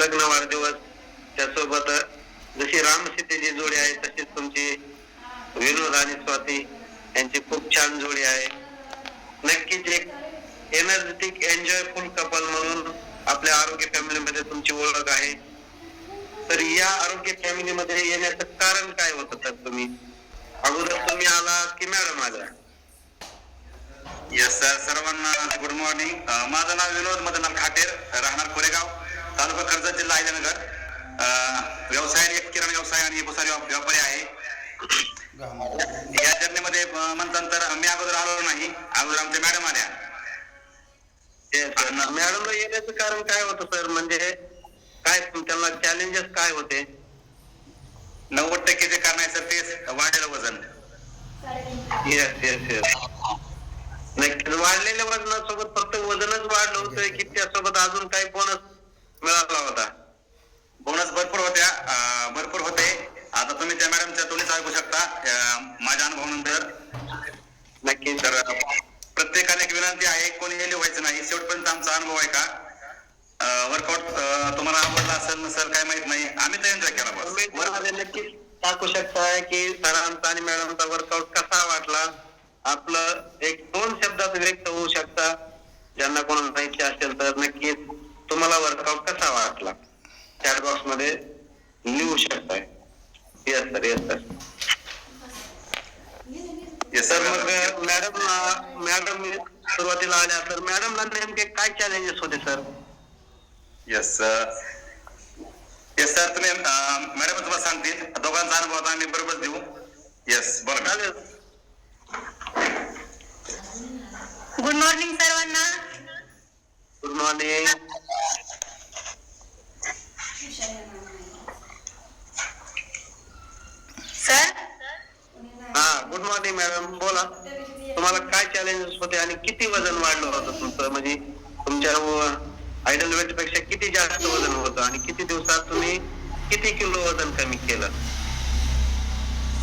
लग्न वाढदिवस, त्यासोबत जशी रामसीतेची जोडी आहे तशीच तुमची विनोद आणि स्वाती यांची खूप छान जोडी आहे. नक्कीच एक एनर्जेटिक एन्जॉयफुल कपल म्हणून आपल्या आरोग्य फॅमिलीमध्ये तुमची ओळख आहे. तर या आरोग्य फॅमिलीमध्ये येण्याचं कारण काय होतं? तर तुम्ही अगोदर तुम्ही आला की मॅडम आल्या? येस सर, सर्वांना गुड मॉर्निंग. माझं नाव विनोद मदनलाल खाटेर, राहणार कोरेगाव, तालुका कर्जत, जिल्हा अहिल्यानगर. व्यवसाय एक किराणा व्यवसाय आणि भुसारी व्यापारी आहे. या जर्नीमध्ये म्हणतात मी अगोदर आलो नाही, अगोदर आमच्या मॅडम आल्या. मॅडमला येण्याचं कारण काय होतं सर? म्हणजे काय त्यांना चॅलेंजेस काय होते? 90% जे कारण आहे सर तेच वाढलेलं वजन. येस येस येस, नक्कीच. वाढलेल्या वजनासोबत फक्त वजनच वाढलं होतं की त्यासोबत अजून काही बोनस मिळाला होता? बोनस भरपूर होते. आता तुम्ही त्या मॅडमच्या तोंडीच ऐकू शकता माझ्या अनुभवानंतर. नक्कीच. तर प्रत्येकाने एक विनंती आहे, कोणी गेले व्हायचं नाही. शेवटपर्यंत आमचा अनुभव आहे का वर्कआउट तुम्हाला आवडला असेल नसेल काय माहित नाही, आम्ही तर एन्जॉय केला. नक्कीच टाकू शकताय की सरांचा आणि मॅडमचा वर्कआउट कसा वाटला. आपलं एक 2 शब्दात व्यक्त होऊ शकता, ज्यांना कोणाला माहिती असेल तर. नक्कीच तुम्हाला वर्कआउट कसा वाटला चॅट बॉक्स मध्ये लिहू शकताय. Yes sir, yes sir. Yes sir, sir. मग मॅडम सुरुवातीला आल्या तर मॅडमला नेमके काय चॅलेंजेस होते सर? येस येस सर, तुम्ही मॅडम तुम्हाला सांगतील, दोघांचा अनुभव आता आम्ही बरोबर देऊ. येस बरोबर. चालेल. गुड मॉर्निंग सर्वांना. Good morning. सर, हा, गुड मॉर्निंग मॅडम, बोला. तुम्हाला काय चॅलेंजेस होते आणि किती वजन वाढलं होतं तुमचं? म्हणजे तुमच्या आयडल वेट पेक्षा किती जास्त वजन होतं आणि किती दिवसात तुम्ही किती किलो वजन कमी केलं?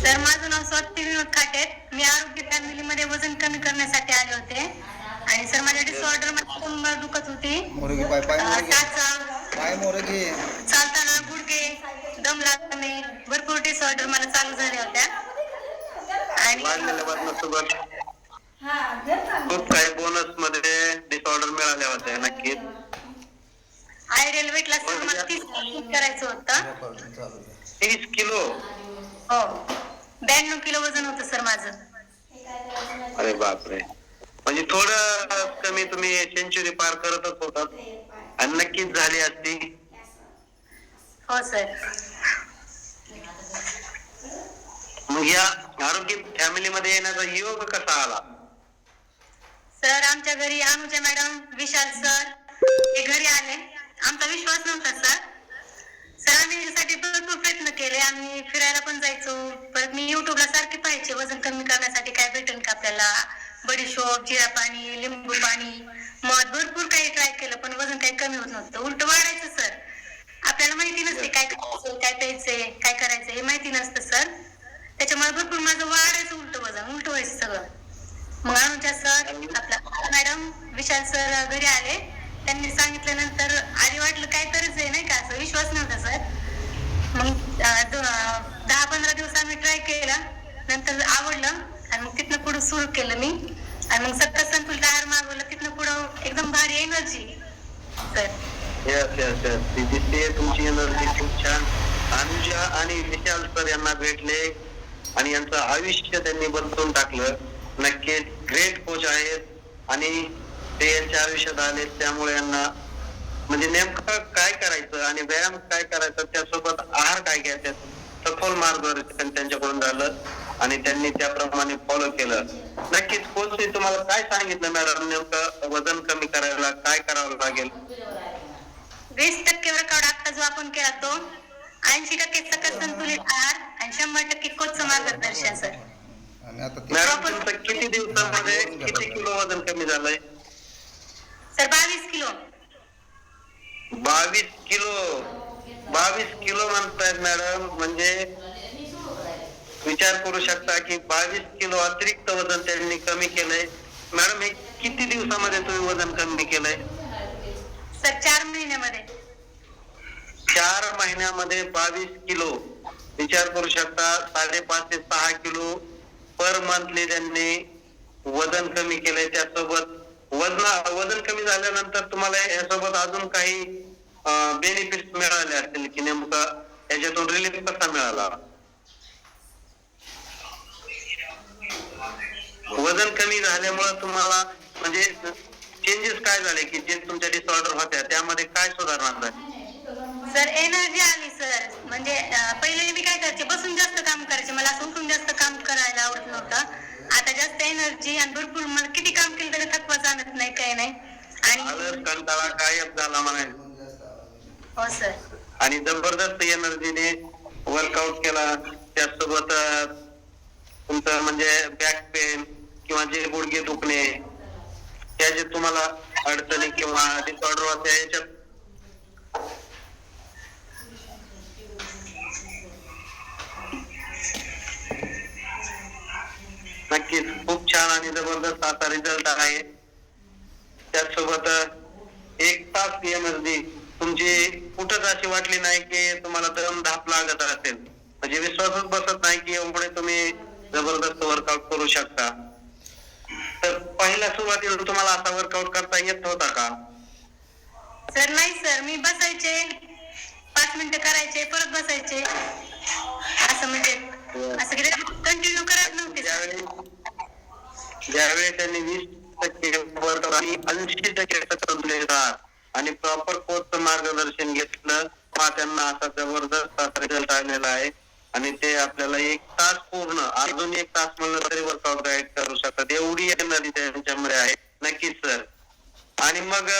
सर माझं नाव स्वाती विनोद खाटेर. मी आरोग्य फॅमिली मध्ये वजन कमी करण्यासाठी आले होते. आणि सर माझ्या डिसऑर्डर मध्ये कंबर दुखत होती, चालताना गुडघे, दम लागणे, भरपूर डिसऑर्डर मला चालू झाल्या होत्या. आणि वाढलेल्या वजनासोबत खूप काही बोनस मध्ये डिसऑर्डर मिळाल्या होत्या. नक्कीच. आयडियल वेट लॉस मला 30 करायचं होतं. 30 किलो? हो, 92 किलो वजन होतं सर माझं. अरे बापरे, म्हणजे थोडं कमी तुम्ही सेंचुरी पार करतच होतात आणि नक्कीच झाली असती. हो सर. मग या आरोग्य फॅमिली मध्ये येण्याचा योग कसा आला? सर आमच्या घरी अनुजा मॅडम, विशाल सर हे घरी आले. आमचा विश्वास नव्हता सर. सरांनी यासाठी भरपूर प्रयत्न केले. आम्ही फिरायला पण जायचो. परत मी युट्यूबला सारखे पाहायचे वजन कमी करण्यासाठी काय भेटेल का आपल्याला. बडीशोप, जिरा पाणी, लिंबू पाणी, मध, भरपूर काही ट्राय केलं पण वजन काही कमी होत नव्हतं, उलट वाढायचं सर. आपल्याला माहिती नसते काय खायचं, काय प्यायचंय, काय करायचं हे माहिती नसतं सर. त्याच्यामुळे भरपूर माझं वाढायचं उलट वजन, उलट व्हायचं सगळं. मग अनुजा सर, आपला मॅडम, विशाल सर घरी आले. त्यांनी सांगितल्यानंतर आधी वाटलं काय गरज आहे नाही का, असं विश्वास नव्हता सर. मग 10-15 दिवस आम्ही ट्राय केला, नंतर आवडलं आणि मग तिथनं पुढे सुरू केलं मी. आणि मग सत्तर संतुलित आहार मागवलं, तिथनं पुढं एकदम भारी energy sir. Yes yes yes, ती दिसते तुमची एनर्जी खूप छान. अनुजा आणि विशाल सर यांना भेटले आणि यांचं आयुष्य त्यांनी बदलून टाकलं. नक्कीच ग्रेट कोच आहेत आणि ते यांच्या आयुष्यात आले, त्यामुळे यांना म्हणजे नेमकं काय करायचं आणि व्यायाम काय करायचा, त्यासोबत आहार काय घ्यायचा, सखोल मार्गदर्शन त्यांच्याकडून झालं आणि त्यांनी त्याप्रमाणे फॉलो केलं. नक्कीच कोचने तुम्हाला काय सांगितलं मॅडम, नेमकं वजन कमी करायला काय करावं लागेल? 20% वर्कआउट आता जो आपण केला तो, 80% सकस संतुलित आहार आणि 100% कोचचं मार्गदर्शन सर. मॅडम तुमचं किती दिवसामध्ये किती किलो वजन कमी झालंय? Sir 22 kilo. 22 किलो? 22 किलो म्हणतायत मॅडम, म्हणजे विचार करू शकता की 22 किलो अतिरिक्त वजन त्यांनी कमी केलंय. मॅडम हे किती दिवसामध्ये तुम्ही वजन कमी केलंय? सर 4 महिन्यामध्ये. 4 महिन्यामध्ये 22 किलो, विचार करू शकता, 5.5 ते 6 किलो पर मंथली त्यांनी वजन कमी केलंय. त्यासोबत वजन कमी झाल्यानंतर तुम्हाला यासोबत अजून काही बेनिफिट मिळाले असतील की नेमकं याच्यातून रिलीफ कसा मिळाला? वजन कमी झाल्यामुळे तुम्हाला म्हणजे चेंजेस काय झाले की जे तुमच्या डिसऑर्डर होत्या त्यामध्ये काय सुधारणा झाली? सर एनर्जी आली सर. म्हणजे पहिले मी काय करायचे, बसून जास्त काम करायचे, मला असं उठून जास्त काम करायला आवडत नव्हतं. आता जास्त एनर्जी आणि भरपूर, मला किती काम केलं तरी थकवा जाणत नाही, काही नाही. आणि कंटाळा गायब झाला म्हणायचं. हो सर. आणि जबरदस्त एनर्जीने वर्कआउट केला. त्यासोबत तुमचं म्हणजे बॅक पेन किंवा जे गुडघे दुखणे, त्या जे तुम्हाला अडचणी किंवा डिसऑर्डर होत्या याच्यात नक्कीच खूप छान आणि जबरदस्त असा रिझल्ट आहे. त्याचसोबत 1 तास एनर्जी तुमची कुठंच अशी वाटली नाही की तुम्हाला दम धाप लागत असेल, म्हणजे विश्वासच बसत नाही की एवढे तुम्ही जबरदस्त वर्कआउट करू शकता. तर पहिल्या सुरुवातीला तुम्हाला असा वर्कआउट करता येत होता का? सर नाही सर, मी बसायचे 5 मिनिटं करायचे परत बसायचे, असं म्हणजे असं कंटिन्यू करत नव्हते. ज्यावेळी त्यांनी 20% वर्कआउट आणि 80% संतुलित आहार आणि प्रॉपर कोचचं मार्गदर्शन घेतलं, हा त्यांना असा जबरदस्त असा रिझल्ट आलेला आहे. आणि ते आपल्याला 1 तास पूर्ण, अजून 1 तास म्हणलं तरी वर्कआउट गाईड करू शकतात, एवढी एनर्जी त्यांच्यामध्ये आहे. नक्कीच सर. आणि मग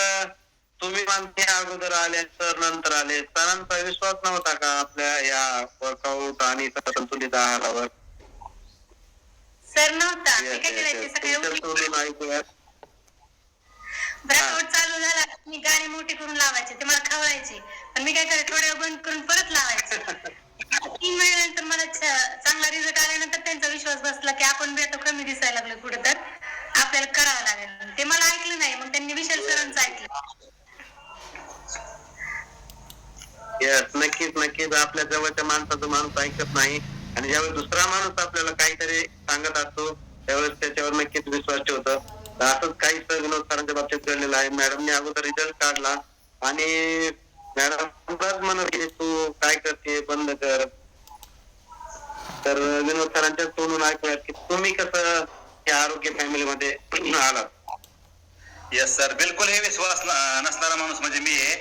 तुम्ही मानते अगोदर आले सर नंतर आले, सरांचा विश्वास नव्हता का आपल्या या वर्कआउट आणि संतुलित आहारावर? सर नव्हता. मी काय करायचे, सकाळी ब्रेकआउट चालू झाला मी गाणी मोठी करून लावायचे, ते मला खवळायचे, पण मी काय करायचे थोड्या वेळ बंद करून परत लावायचे. 3 महिन्यानंतर मला चांगला रिझल्ट आल्यानंतर त्यांचा विश्वास बसला की आपण बी आता कमी दिसायला लागलो कुठं, तर आपल्याला करावं लागेल. ते मला ऐकलं नाही, मग त्यांनी विशाल सरांचं ऐकलं. नक्कीच नक्कीच. आपल्या जवळच्या माणसाचं माणूस ऐकत नाही, आणि ज्यावेळेस दुसरा माणूस आपल्याला काहीतरी सांगत असतो त्यावेळेस त्याच्यावर नक्कीच विश्वास ठेवतो. असंच काही विनोद सरांच्या बाबतीत घडलेलं आहे. मॅडमने अगोदर रिझल्ट काढला आणि मॅडम म्हणत की तू काय करते, बंद कर. तर विनोद सरांच्या तोंडून ऐकूयात की तुम्ही कसं या आरोग्य फॅमिलीमध्ये आलात? येस सर, बिलकुल हे विश्वास नसणारा माणूस म्हणजे मी आहे.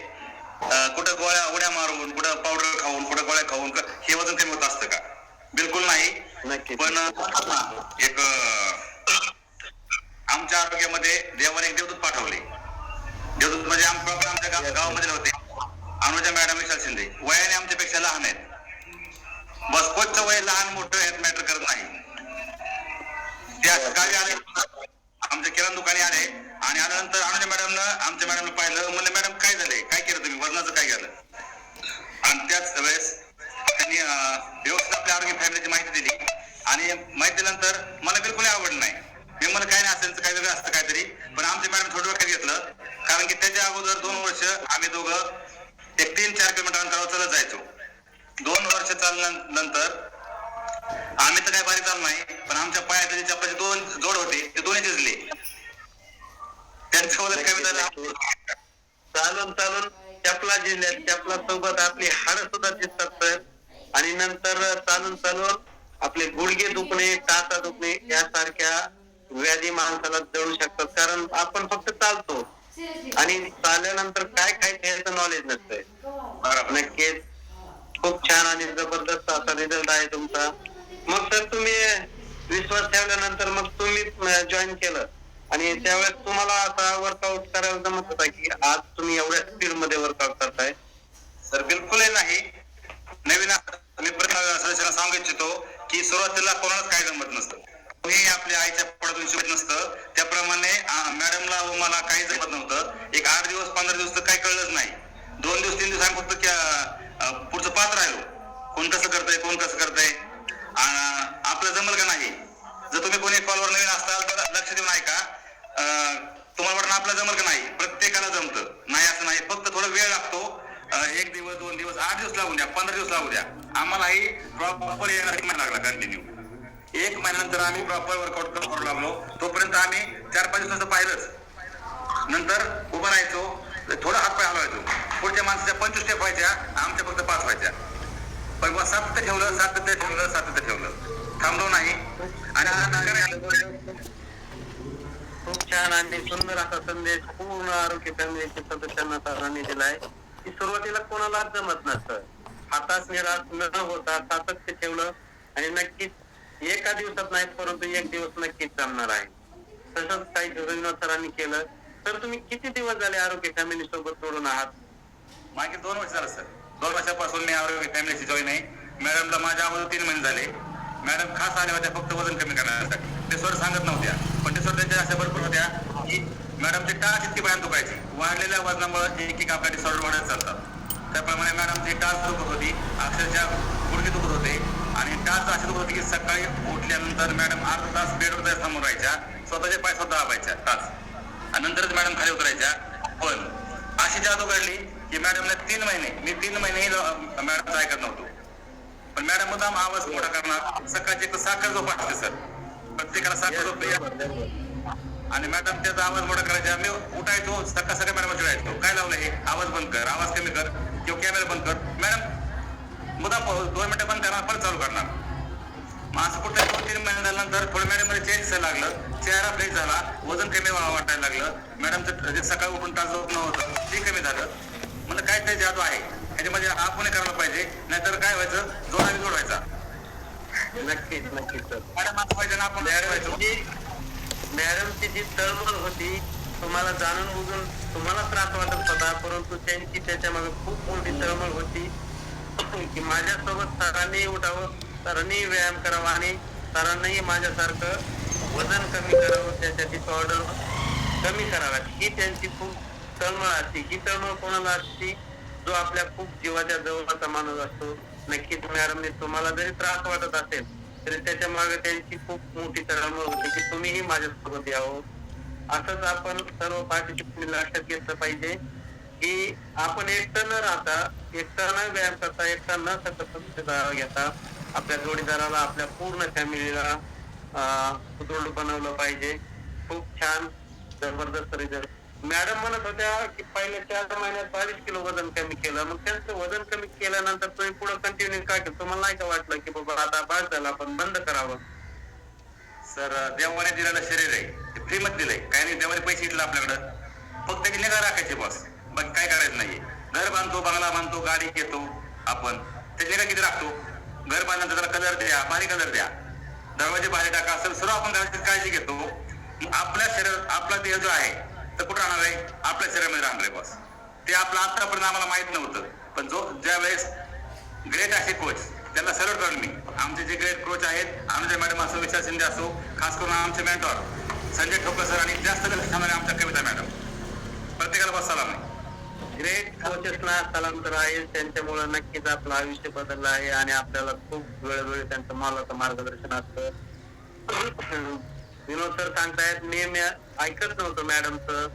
कुठं गोळ्या उड्या मारून, कुठं पावडर खाऊन, कुठं गोळ्या खाऊन हे वजन कमी होत असतं का? बिलकुल नाही. पण एक आमच्या आरोग्यामध्ये देवाने एक देवदूत पाठवले. देवदूत म्हणजे आमच्या गावामध्ये होते अनुजा मॅडम विशाल शिंदे. वयाने आमच्यापेक्षा लहान आहेत. बस कोचचं वय लहान मोठं यात मॅटर करत नाही. त्या गावी आले, आमच्या किराणा दुकानी आले आणि आल्यानंतर अनुजा मॅडमनं आमच्या मॅडमला पाहिलं, म्हणलं मॅडम काय झालंय, काय केलं तुम्ही, वजनाचं काय केलं? आणि त्याच वेळेस त्यांनी व्यवस्थित आपल्या आरोग्य फॅमिलीची माहिती दिली. आणि माहिती दिल्यानंतर मला बिलकुल आवडलं नाही. मी म्हणलं काय नाही, असेल काय वेगळं असतं काहीतरी. पण आमच्या मॅडम थोडं डोक्यात घेतलं, कारण की त्याच्या अगोदर 2 वर्ष आम्ही दोघं एक 3-4 किलोमीटर अंतरावर चालत जायचो. 2 वर्ष चालल्यानंतर आम्ही तर काही बारीक चाललो नाही, पण आमच्या पायातले चप्पाचे 2 जोड होते ते दोन्ही झिजले. त्यांचं वजन कमी झालं. चालून चालून चपला झिजल्या, चपला सोबत आपली हाडं सुद्धा दिसतात सर. आणि नंतर चालून चालून आपले गुडघे दुखणे, टाचा दुखणे यासारख्या व्याधी माणसाला जळू शकतात, कारण आपण फक्त चालतो आणि चालल्यानंतर काय खायचं याचं नॉलेज नसतंय. नक्कीच खूप छान आणि जबरदस्त असा रिझल्ट आहे तुमचा. मग सर तुम्ही विश्वास ठेवल्यानंतर मग तुम्ही जॉईन केलं आणि त्यावेळेस तुम्हाला असा वर्कआउट करायला जमत होता की आज तुम्ही एवढ्या स्पीड मध्ये वर्कआउट करताय? सर बिलकुलही नाही. नवीन मी सदस्यांना सांगू इच्छितो की सुरुवातीला कोणालाच काय जमत नसतं, कोणी आपल्या आईच्या पोटातून शिकत नसतं. त्याप्रमाणे मॅडमला व मला काही जमत नव्हतं. एक 8 दिवस 15 दिवस तर काही कळलंच नाही. 2 दिवस 3 दिवस आम्ही फक्त पुढचं पाहत राहिलो, कोण कसं करतंय आपलं जमल का नाही. जर तुम्ही कोणी कॉलवर नवीन असताल तर लक्ष देऊन ऐका. तुम्हाला वाटतं आपलं जमल का नाही, प्रत्येकाला जमतं. नाही असं नाही, फक्त थोडा वेळ लागतो. 1 दिवस 2 दिवस 8 दिवस लागू द्या, 15 दिवस लागू द्या, आम्हालाही प्रॉपर येणार 1 महिना लागला कंटिन्यू. 1 महिन्यानंतर आम्ही प्रॉपर वर्कआउट करू लागलो. तोपर्यंत आम्ही 4-5 दिवसाचं पाहिलंच. नंतर उभं राहायचो, थोडं हातपाय हलवायचो. पुढच्या माणसाच्या 25 स्टेप व्हायच्या, आमच्या फक्त 5 व्हायच्या. पण मग सातत्य ठेवलं, थांबलो नाही. आणि खूप छान आणि सुंदर असा संदेश पूर्ण आरोग्य फॅमिलीच्या सदस्यांना सरांनी दिलाय की सुरुवातीला कोणालाच जमत नसतं. हातास निराश न होता सातत्य ठेवलं आणि नक्कीच एका दिवसात नाही परंतु 1 दिवस नक्कीच जमणार आहे. तसंच काही विनोद सरांनी केलं. तर तुम्ही किती दिवस झाले आरोग्य फॅमिली सोबत जोडून आहात? मागे 2 वर्ष झालं सर. 2 वर्षापासून मी आरोग्य फॅमिलीची जॉईन आहे. मॅडमला माझ्या अगोदर 3 महिने झाले. मॅडम खास आल्या होत्या फक्त वजन कमी करण्यासाठी. ते सर सांगत नव्हत्या, पण ते सर त्यांच्या अशा भरपूर होत्या की मॅडमची टाच इतकी भयान दुखायची. वाढलेल्या वजनामुळे एक आपल्या डिसऑर्डर वाढत चालतात. त्याप्रमाणे मॅडमची टाच दुखत होती, अक्षरशः गुडघे दुखत होते आणि टाच अशी दुखत होती की सकाळी उठल्यानंतर मॅडम अर्धा तास बेडवर समोर राहायच्या, स्वतःचे पाय स्वतः दाबायच्या टाच आणि नंतरच मॅडम खाली उतरायच्या. पण अशी जादू घडली की मॅडमने 3 महिनेही मॅडमचं ऐकत नव्हतो. पण मॅडम मुद्दाम आवाज मोठा करणार. सकाळची एक साखर झोप असते सर, प्रत्येकाला साखर झोप. आणि मॅडम त्याचा आवाज मोठा करायचा. मी उठायचो, सकाळ मॅडम चिडायचो, काय लावलं हे, आवाज बंद कर, आवाज कमी कर किंवा कॅमेरा बंद कर. मॅडम मुद्दाम 2 मिनिटं बंद करणार, परत चालू करणार. मग असं कुठे 2-3 महिने झाल्यानंतर थोडं मॅडम मध्ये चेंज व्हायला लागलं. चेहरा फ्रेश झाला, वजन कमी वाटायला लागलं. मॅडमचं सकाळी उठून तास झोप नव्हतं ते कमी झालं. म्हणजे काय ते जादू आहे ह्याच्यामध्ये आपण करायला पाहिजे, नाहीतर काय व्हायचं, जोडावी जोडवायचा. नक्कीच सर. मॅडम असं पाहिजे ना आपण. मॅडमची जी तळमळ होती तुम्हाला जाणून बुजून तुम्हाला त्रास वाटत होता, परंतु त्यांची त्याच्यामागे खूप मोठी तळमळ होती की माझ्यासोबत सरांनी उठावं, सरांनी व्यायाम करावा आणि सरांनाही माझ्यासारखं वजन कमी करावं, त्याच्या डिसऑर्डर कमी करावा. ही त्यांची खूप तळमळ असते. ही तळमळ कोणाला असते? जो आपल्या खूप जीवाच्या जवळचा माणूस असतो. नक्कीच मॅडमने तुम्हाला जरी त्रास वाटत असेल तरी त्याच्या मागे त्यांची खूप मोठी तळमळ होती की तुम्हीही माझ्यासोबत यावं. असंच आपण सर्व पार्टिसिपंट लक्षात घेतलं पाहिजे की आपण एकटं न राहता, एकटा न व्यायाम करता, एकटा न सतत घेता आपल्या जोडीदाराला, आपल्या पूर्ण फॅमिलीला सुदृढ बनवलं पाहिजे. खूप छान, जबरदस्त रिझल्ट. मॅडम म्हणत होत्या की पहिल्या 4 महिन्यात 22 किलो वजन कमी केलं. मग त्यांचं वजन कमी केल्यानंतर तुम्ही पुढे कंटिन्यू काय केलं? तुम्हाला नाही का वाटलं की बाबा आता बाळ झाला, आपण बंद करावं? सर देवाने दिलेलं शरीर आहे, ते फ्री मध्ये दिलंय. काही नाही, देवाने पैसे घेतले आपल्याकडं, फक्त त्याची निगा राखायची बस, बाकी काय करायचं नाहीये. घर बांधतो, बंगला बांधतो, गाडी घेतो आपण, त्याची निगा किती राखतो? घर बांधल्यानंतर त्याला कलर द्या, भारी कलर द्या, दरवाजे भारी टाका, असेल सर्व आपण घराची काळजी घेतो. आपल्या शरीरात आपला देह जो आहे तर कुठं राहणार आहे? आपल्या शरीरामध्ये राहणार आहे बस. ते आपलं आतापर्यंत आम्हाला माहित नव्हतं, पण ज्या वेळेस ग्रेट असे कोच, त्यांना सल्यूट करून मी, आमचे जे ग्रेट कोच आहेत, आमच्या मॅडम असो, विशाल शिंदे असो, खास करून आमचे मेंटॉर संजय ठोकर सर आणि जास्त लक्ष ठेवणारे आमच्या कविता मॅडम, प्रत्येकाला बस सलाम आहे. ग्रेट कोचेसना सलाम तर आहे. त्यांच्यामुळे नक्कीच आपलं आयुष्य बदललं आहे आणि आपल्याला खूप वेळोवेळी त्यांचं मोलाचं मार्गदर्शन असतं. विनोद सर सांगतायत, मी ऐकत नव्हतो मॅडमचं,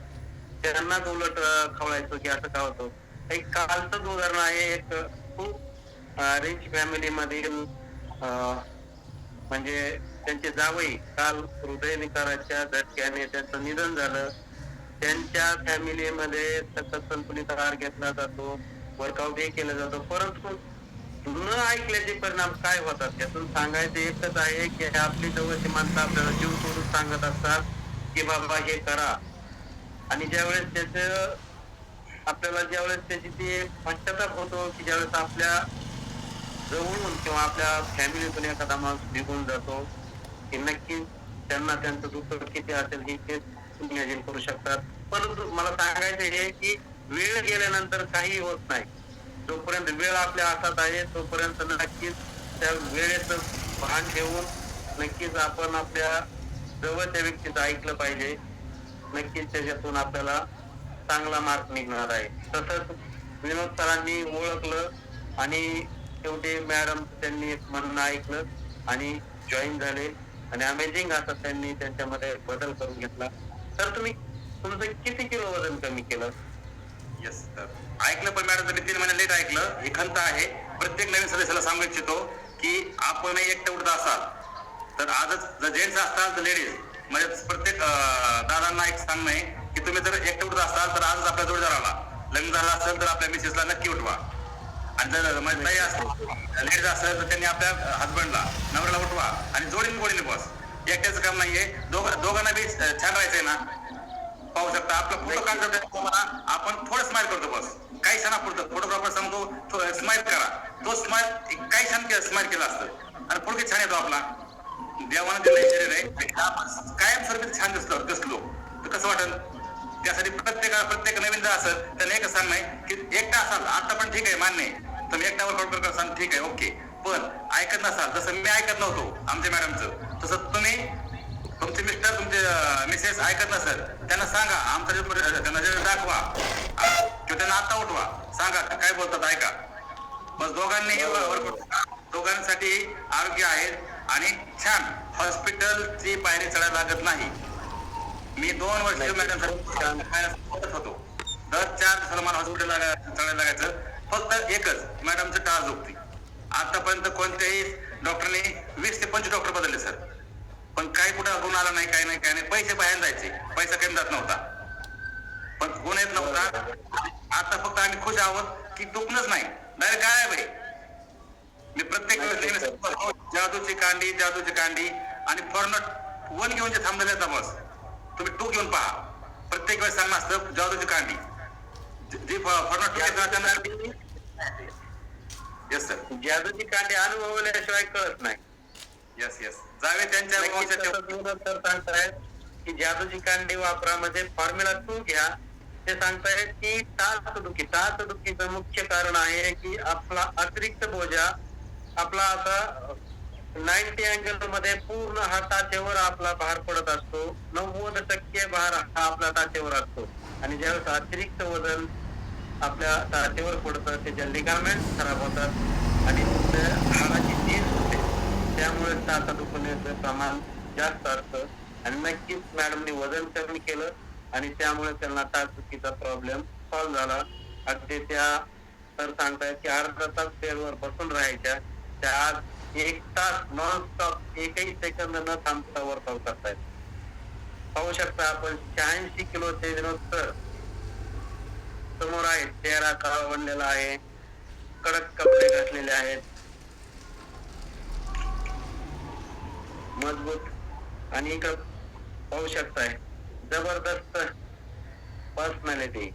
त्यांनाच उलट खवळायचो की असं का होतं. एक कालचंच उदाहरण आहे. एक खूप रिच फॅमिली मधील म्हणजे त्यांचे जावई काल हृदयविकाराच्या झटक्याने त्यांचं निधन झालं. त्यांच्या फॅमिलीमध्ये सतत संतुलित आहार घेतला जातो, वर्कआउट हे केलं जातं, परंतु न ऐकल्याचे परिणाम काय होतात त्यातून सांगायचं एकच आहे की आपली जवळची माणसं आपल्याला जीव सोडून सांगत असतात की बाबा हे करा, आणि ज्यावेळेस त्याच आपल्याला ज्यावेळेस त्याची ते पश्चाताप होतो की ज्यावेळेस आपल्या जवळून किंवा आपल्या फॅमिलीतून एखादा माणूस निघून जातो की नक्की त्यांना त्यांचं दुःख किती असेल हे ते इमॅजिन करू शकतात. परंतु मला सांगायचं हे की वेळ गेल्यानंतर काही होत नाही. जोपर्यंत वेळ आपल्या हातात आहे तोपर्यंत नक्कीच त्या वेळेचं भान ठेवून नक्कीच आपण आपल्या जवळच्या व्यक्तीचं ऐकलं पाहिजे. नक्कीच त्याच्यातून आपल्याला चांगला मार्क निघणार आहे. तसंच विनोद सरांनी ओळखलं आणि शेवटी मॅडम त्यांनी म्हणणं ऐकलं आणि जॉईन झाले आणि अमेझिंग असं त्यांनी त्यांच्यामध्ये बदल करून घेतला. तर तुम्ही तुमचं किती किलो वजन कमी केलं? येस सर, ऐकलं, पण मॅडम मी 3 महिने लेट ऐकलं. ही खंत आहे. प्रत्येक नवीन सदस्याला सांगू इच्छितो की आपणही एकटं उठत असाल तर आजच, जर जेंट्स असताल तर लेडीज, म्हणजे प्रत्येक दादांना एक सांगणं आहे की तुम्ही जर एकटं उठत असाल तर आजच आपल्या जोडीदाराला, लग्न झालं असेल तर आपल्या मिसेसला नक्की उठवा. आणि जर नाही असेल, लेडीज असेल तर त्यांनी आपल्या हसबंडला, नवऱ्याला उठवा आणि जोडीने बस. एकट्याचं काम नाहीये, दोघांना बी छान राहायचंय ना. पाहू शकता आपला फोटो काढतो, आपण थोडं स्माइल करतो बस, काही क्षणापुरतं. फोटोग्राफर सांगतो स्माइल करा, तो स्माइल काही क्षण स्माइल केला असतं आणि पुढे छान येतो आपला. देवानं दिलेलं शरीर आहे, आपण कायमस्वरूपी छान दिसलो तर कसं वाटेल. त्यासाठी प्रत्येक नवीन जर असेल त्याला एकच सांगणं आहे की एकटा असाल आता पण ठीक आहे, मान्य आहे, तुम्ही एकट्यावर कंट्रोल करसाल ठीक आहे, ओके. पण ऐकत नसाल, जसं मी ऐकत नव्हतो आमच्या मॅडमचं, तसं तुम्ही, तुमचे मिस्टर, तुमचे मिसेस ऐकत नसेल त्यांना सांगा, त्यांना दाखवा किंवा त्यांना आता उठवा, सांगा काय बोलतात ऐका. बस दोघांनी दोघांसाठी आरोग्य आहे आणि छान. हॉस्पिटलची पायरी चढायला लागत नाही. मी 2 वर्ष मॅडम होतो, दर 4 दिवसाला मला हॉस्पिटल चढायला लागायचं. फक्त एकच मॅडमचं टाळ दुखती. आतापर्यंत कोणत्याही डॉक्टरने 20 ते 25 डॉक्टर बदलले सर, पण काही कुठं गुण आला नाही, काही नाही. पैसे बाहेर जायचे, पैसा कमी जात नव्हता, पण गुण येत नव्हता. आता फक्त आम्ही खुश आहोत की दुखणंच नाही, डायरेक्ट गायब आहे. मी प्रत्येक वेळेस जादूची कांडी आणि फॉर्मॅट 1 घेऊन जे थांबलेले आहेत बस, तुम्ही 2 घेऊन पहा. प्रत्येक वेळेस सांगणं असतं जादूची कांडी, जी फॉर्मॅट 2 घेतला त्यांना. येस सर, जादूची कांडी अनुभवल्याशिवाय कळत नाही. येस जावे त्यांच्या सांगतायत की जादूची कांडी वापरा, म्हणजे फॉर्म्युला 2 घ्या. ते सांगतायत की टाचदुखीचं मुख्य कारण आहे की आपला अतिरिक्त बोजा आपला असा 90 अँगल मध्ये पूर्ण हा टाचेवर आपला भार पडत असतो. 90% भार हा आपल्या टाचेवर असतो आणि ज्यावेळेस अतिरिक्त वजन आपल्या टाचेवर पडतं त्याच्या लिगामेंट खराब होतात आणि हाडाची झीज होते. त्यामुळे टाचा दुखण्याचं प्रमाण जास्त असतं आणि नक्कीच मॅडमने वजन कमी केलं आणि त्यामुळे त्यांना टाचदुखीचा प्रॉब्लेम सॉल्व्ह झाला. अगदी त्या तर सांगतायत की अर्धा तास बेडवर बसून राहायच्या, त्या आज 1 तास नॉनस्टॉप एकही सेकंद न थांबता वर्कआउट करतायत. पाहू शकता आपण 86 किलोचे विनोद सर समोर आहेत. चेहरा काळा बनलेला आहे, कडक कपडे घातलेले आहेत, मजबूत आणि इकडं पाहू शकताय जबरदस्त पर्सनॅलिटी,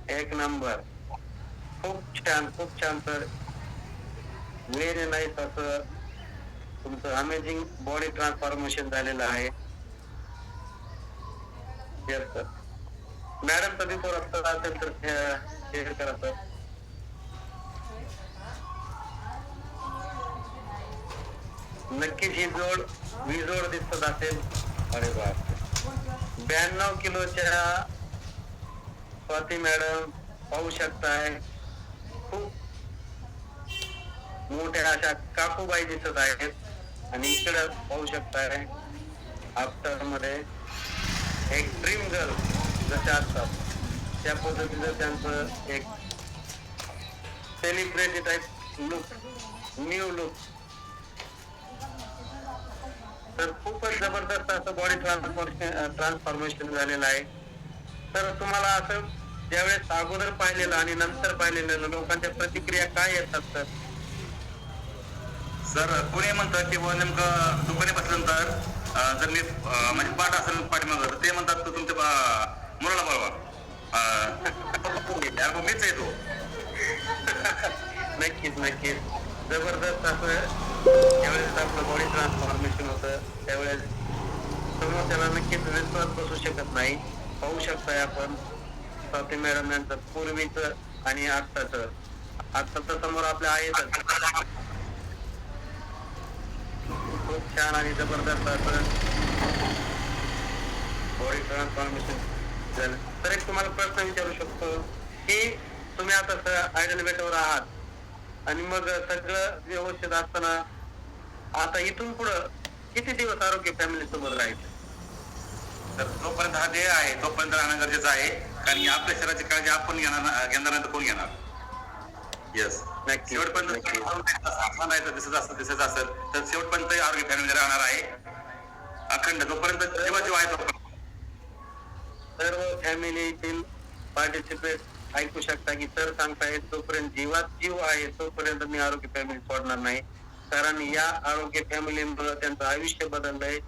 एक नंबर. खूप छान सर, व्हेरी नाईस. असं तुमचं अमेझिंग बॉडी ट्रान्सफॉर्मेशन झालेलं आहे. Yes sir. मॅडम कधी परत असेल तर शेअर करा सर. नक्कीच ही जोड विजोड दिसत असेल. अरे बाप, 92 किलोच्या स्वाती मॅडम पाहू शकताय. खूप मोठ्या अशा काकूबाई दिसत आहेत आणि इकडे पाहू शकताय आफ्टर मध्ये एक ड्रीम गर्ल जसे असतात त्या पद्धतीचं त्यांचं एक celebrity type look, new look. तर खूपच जबरदस्त असं बॉडी ट्रान्सफॉर्मेशन झालेलं आहे. तर तुम्हाला असं ज्यावेळेस अगोदर पाहिलेलं आणि नंतर पाहिलेलं लोकांच्या प्रतिक्रिया काय येतात सर? कोणी म्हणतात की नेमकं दुकाने बसल्यानंतर जर मी म्हणजे पाठ असेल पाठीमागं तर ते म्हणतात तो तुमच्या मुलाला बरोबर मीच येतो. नक्कीच जबरदस्त असं ज्यावेळेस आपलं बॉडी ट्रान्सफॉर्मेशन होतं त्यावेळेस समोर त्याला नक्कीच विश्वास बसू शकत नाही. पाहू शकताय आपण स्वाती मॅडम यांचं पूर्वीचं आणि आत्ताचं समोर आपल्या आहेतच. खूप छान आणि जबरदस्त असं बॉडी ट्रान्सफॉर्मेशन झालं. तर एक तुम्हाला प्रश्न विचारू शकतो की तुम्ही आता आयडल बेटवर आहात आणि मग सगळं व्यवस्थित असताना आता इथून पुढं किती दिवस आरोग्य फॅमिली सोबत राहायचं? तर जोपर्यंत हा ध्येय आहे तोपर्यंत राहणं गरजेचं आहे. कारण की आपल्या शरीराची काळजी आपण घेणार नाही तर कोण घेणार. येस, नक्की. शेवटपर्यंत दिसत असेल तर शेवटपर्यंत आरोग्य फॅमिली राहणार आहे अखंड, जोपर्यंत जेव्हा जेव्हा आहे तोपर्यंत. सर्व फॅमिलीतील पार्टिसिपेट ऐकू शकता की सर सांगतायत जोपर्यंत जीवात जीव आहे तोपर्यंत मी आरोग्य फॅमिली सोडणार नाही. कारण या आरोग्य फॅमिलीमुळे त्यांचं आयुष्य बदललंय.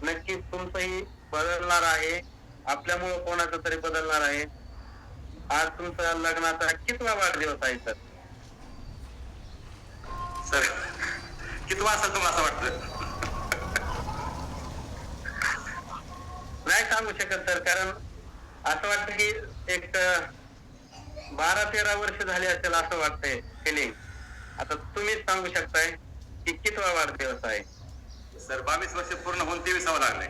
नक्कीच तुमचंही बदलणार आहे, आपल्यामुळे कोणाचं तरी बदलणार आहे. आज तुमचा लग्नाचा कितवा वाढदिवस आहे सर? सर किती असेल तुम्हाला असं वाटतं? नाही सांगू शकत सर, कारण असं वाटतं की एक 12-13 वर्ष झाली असेल असं वाटतंय फिलिंग. आता तुम्हीच सांगू शकताय की कितवा वाढदिवस आहे. सर 22 वर्ष पूर्ण होऊन 23वा लागले.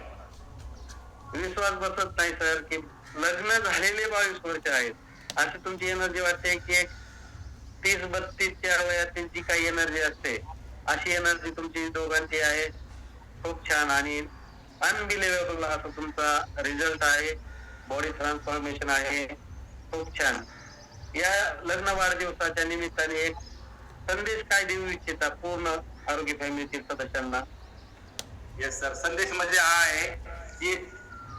विश्वास बसत नाही सर की लग्न झालेले 22 वर्ष आहेत. अशी तुमची एनर्जी वाटते की एक 30-32च्या वयातील जी काही एनर्जी असते अशी एनर्जी तुमची दोघांची आहे. खूप छान आणि अनबिलिव्हेबल असा तुमचा रिझल्ट आहे. बॉडी ट्रान्सफॉर्मेशन आहे. खूप छान. या लग्न वाढदिवसाच्या निमित्ताने एक संदेश काय देऊ इच्छिता पूर्ण आरोग्य फॅमिलीतील सदस्यांना? येस सर, संदेश म्हणजे हा आहे की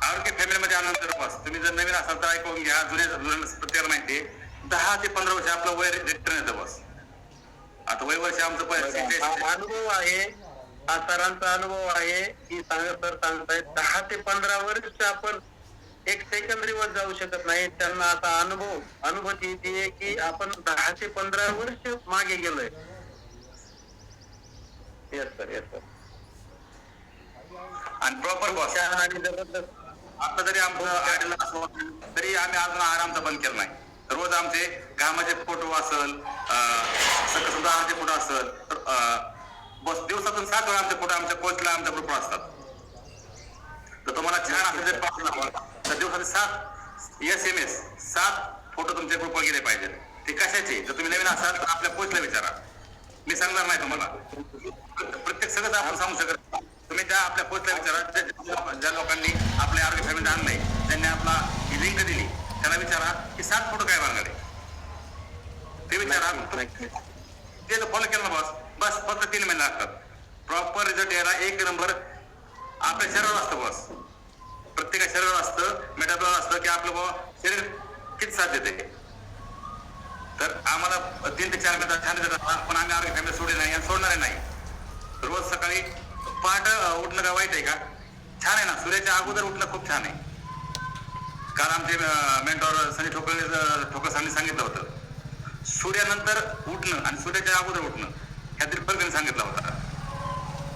आरोग्य फॅमिलीमध्ये आल्यानंतर बस तुम्ही जर नवीन असाल तर ऐकून घ्या. प्रत्येकाला माहिती आहे 10 ते 15 वर्ष आपलं वय रिटर्न येतं बस. आता वय वर्ष आमचं हा अनुभव आहे, हा सरांचा अनुभव आहे की सर सांगतायत 10 ते 15 वर्ष आपण एक सेकंदरीवर जाऊ शकत नाही. त्यांना असा अनुभूती येते की आपण 10 ते 15 वर्ष मागे गेलोय. Yes sir, yes sir. आणि प्रॉपर बॉस आणि जबरदस्त. आता जरी आमचं आयडल असो तरी आम्ही अजून आरामचा बंद केला नाही. रोज आमचे घामाचे फोटो असेल, सुद्धा फोटो असेल तर बस दिवसातून 7 वेळा आमचे फोटो आमच्या कोचला आमच्या ग्रुपवर असतात. तर तुम्हाला छान असेल जर पाठवला तर दिवसाचे 7 फोटो तुमच्या ग्रुपवर गेले पाहिजे. ते कशाचे? जर तुम्ही नवीन असाल तर आपल्या कोचला विचारा, मी सांगणार नाही तुम्हाला. प्रत्येक सगळंच आपण सांगू शकत. तुम्ही त्या आपल्या कोचला विचारा ज्या लोकांनी आपल्या आरोग्य फॅमिली आणलंय, त्यांनी आपला ही लिंक दिली, त्याला विचारा की 7 फोटो काय मागणारे ते विचारा. ते फॉलो केलं ना बस फक्त 3 महिने लागतात. प्रॉपर रिझल्ट यायला 1 नंबर आपल्या शरीरावर असतं बस. प्रत्येका शरीरावर असतं, मेटाबॉल असतं की आपलं शरीर किती साथ देते. तर आम्हाला 3 ते 4 मिनिटात छान देतात, पण आम्ही आरोग्य फॅमिली सोडली नाही आणि सोडणारे नाही. रोज सकाळी पहाट उठणं का वाईट आहे का? छान आहे ना. सूर्याच्या अगोदर उठणं खूप छान आहे. काल आमचे मेंटॉर संजय ठोकर सरांनी सांगितलं होतं सूर्यानंतर उठणं आणि सूर्याच्या अगोदर उठणं ह्यातील फरक त्यांनी सांगितला होता.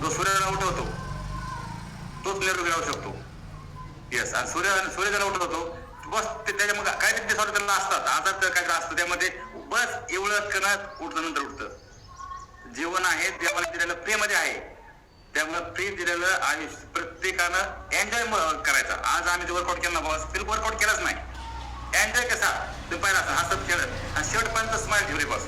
जो सूर्याला उठवतो तोच निरोगी राहू शकतो. येस, आणि सूर्य ज्याला उठवतो बस त्याच्या मग काहीतरी डिसऑर्डर त्यांना असतात, आजार काहीतरी असतं त्यामध्ये, बस एवढं करत उठतं नंतर उठतं. जीवन आहे देवाला दिलेलं प्रेमध्ये आहे, त्यामुळे फ्री दिलेलं आयुष्य प्रत्येकानं एन्जॉय करायचा. आज आम्ही जे वर्कआउट केलं ना बॉस, बिलकुल वर्कआउट केलाच नाही. एन्जॉय कसा तुम्ही पाहिला असं हसत खेळत आणि शेवटपर्यंत स्माइल ठेवली बॉस.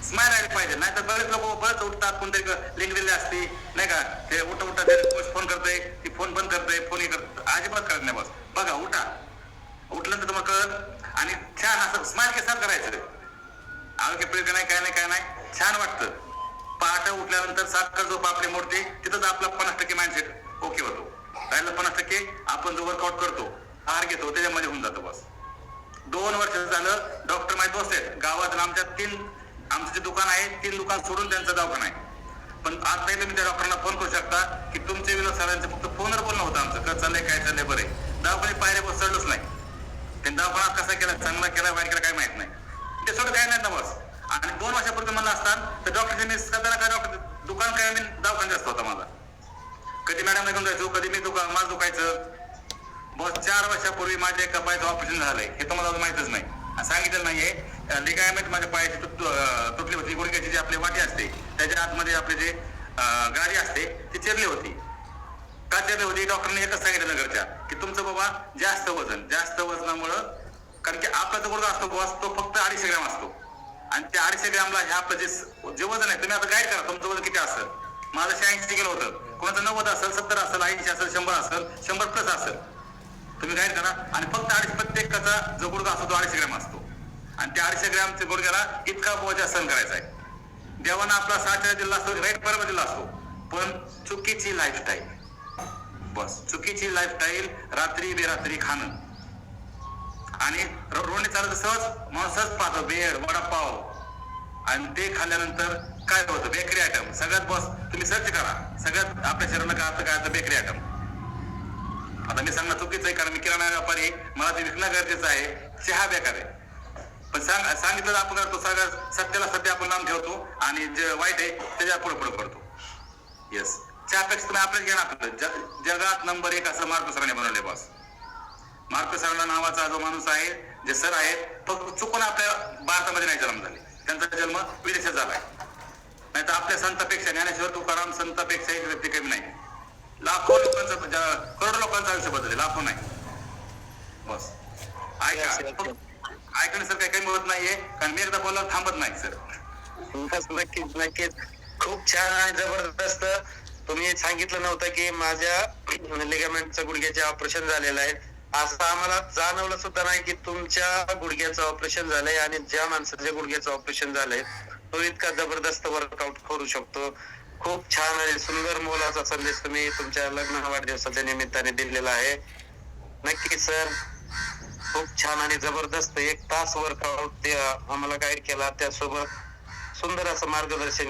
स्माइल आली पाहिजे, नाही तर बरेच लोक बरंच उठतात, कोणतरी लिंक दिलेली असते नाही का, ते उठा ते फोन करतोय, ती फोन बंद करतोय, फोन हे करत अजिबात करत नाही बॉस. बघा उठा, उठल्यानंतर तुम्हाला कळत आणि छान असं स्माइल केसार करायचं. आरोग्य प्रेम नाही काय नाही छान वाटतं. पहाटे उठल्यानंतर साखर झोप आपली मोडते, तिथंच आपला 50% माइंडसेट ओके होतो. राहिलं 50% आपण जो वर्कआउट करतो, आहार घेतो, त्याच्यामध्ये होऊन जातो बस. 2 वर्ष झालं डॉक्टर माझे दोस्त आहेत गावात. आमचं जे दुकान आहे 3 दुकान सोडून त्यांचा दवाखाना आहे. पण आता तुम्ही त्या डॉक्टरांना फोन करू शकता की तुमचे विनोद सरांचं फक्त फोनवर बोलणं होतं आमचं, कसं चाललंय काय चाललंय बरे. दवाखाने पायऱ्या बस चढलोच नाही. त्यांनी दवाखाना कसा केला, चांगला केला वाईट केला काय माहित नाही, ते सोडं काय नाही ना बस. आणि 2 वर्षापूर्वी म्हणलं असतात तर डॉक्टरने मी काय डॉक्टर दुकान काय मी दवाखाना जास्त होता माझा. कधी मॅडमला घेऊन जायचो, कधी मी माझं दुखायचं बस. 4 वर्षापूर्वी माझ्या एका पायाचं ऑपरेशन झालंय, हे तुम्हाला माहितच नाही, सांगितलं नाहीये. लिगामेंट माझ्या पायाची तुटली होती. गुडघ्याची जी आपली वाटी असते त्याच्या आतमध्ये आपली जे गाडी असते ती चिरली होती. का चिरली होती? डॉक्टरने एकच सांगितलं घरच्या की तुमचं बाबा जास्त वजनामुळं, कारण की आपला जो गुडघा असतो बॉस तो फक्त 250 ग्रॅम असतो आणि त्या 250 ग्रॅमला हे आपलं जे वजन आहे, तुम्ही आता गाईड करा तुमचं वजन किती असेल. माझं 86 किलो होतं, कोणाचं 90 असेल, 70 असेल, 80 असेल, 100 असेल, 100 प्लस असेल. तुम्ही गाईड करा. आणि फक्त प्रत्येकाचा जो गुडघा असतो तो 250 ग्रॅम असतो आणि त्या 250 ग्रॅमच्या गुडघ्याला इतका बोजा सहन करायचा आहे. देवानं आपला 6 दिला असतो, राईट बरोबर दिला असतो, पण चुकीची लाईफस्टाईल. बस चुकीची लाईफस्टाईल, रात्री बेरात्री खाणं आणि रोडने चालत सहज माणूस सहज पाहतो बेड वडापाव आणि ते खाल्ल्यानंतर काय होतं बेकरी आयटम सगळ्यात. बस तुम्ही सर्च करा सगळ्यात आपल्या शरीराला काय बेकरी आयटम. आता मी सांगणं चुकीचं आहे कारण मी किराणा व्यापारी, मला ते विकणं गरजेचं आहे. चहा बेकार आहे पण सांगितलं आपण करतो, सगळं सत्याला सत्य आपण नाम ठेवतो आणि जे वाईट आहे त्याच्या पुढे पुढे करतो. येस, चहापेक्षा तुम्ही आपल्याच घ्या. आपलं जगात नंबर 1 असं मार्को सरांनी बनवले. बॉस मार्को सरांना नावाचा जो माणूस आहे, जे सर आहेत, फक्त चुकून आपल्या भारतामध्ये नाही जन्म झाले, त्यांचा जन्म विदेशात झालाय. नाही तर आपल्या संतांपेक्षा ज्ञानेश्वर तुकाराम संतांपेक्षा एक व्यक्ती कमी नाही. लाखो लोकांचा करोडो लोकांचं आयुष्य बदलले, लाखो नाही. बस ऐका सर काही मिळत नाहीये कारण मी एकदा बोलल्यावर थांबत नाही सर. नक्कीच नक्कीच खूप छान आणि जबरदस्त. तुम्ही सांगितलं नव्हतं की माझ्या लिगामेंटचं गुडघ्याचे ऑपरेशन झालेलं आहे, असं आम्हाला जाणवलं सुद्धा नाही की तुमच्या गुडघ्याचं ऑपरेशन झालंय आणि ज्या माणसाच्या गुडघ्याचं ऑपरेशन झालंय तो इतका जबरदस्त वर्कआउट करू शकतो. खूप छान आणि सुंदर मोलाचा संदेश तुम्ही तुमच्या लग्न वाढदिवसाच्या निमित्ताने दिलेला आहे. नक्की सर, खूप छान आणि जबरदस्त 1 तास वर्कआउट आम्हाला गाईड केला, त्यासोबत सुंदर असं मार्गदर्शन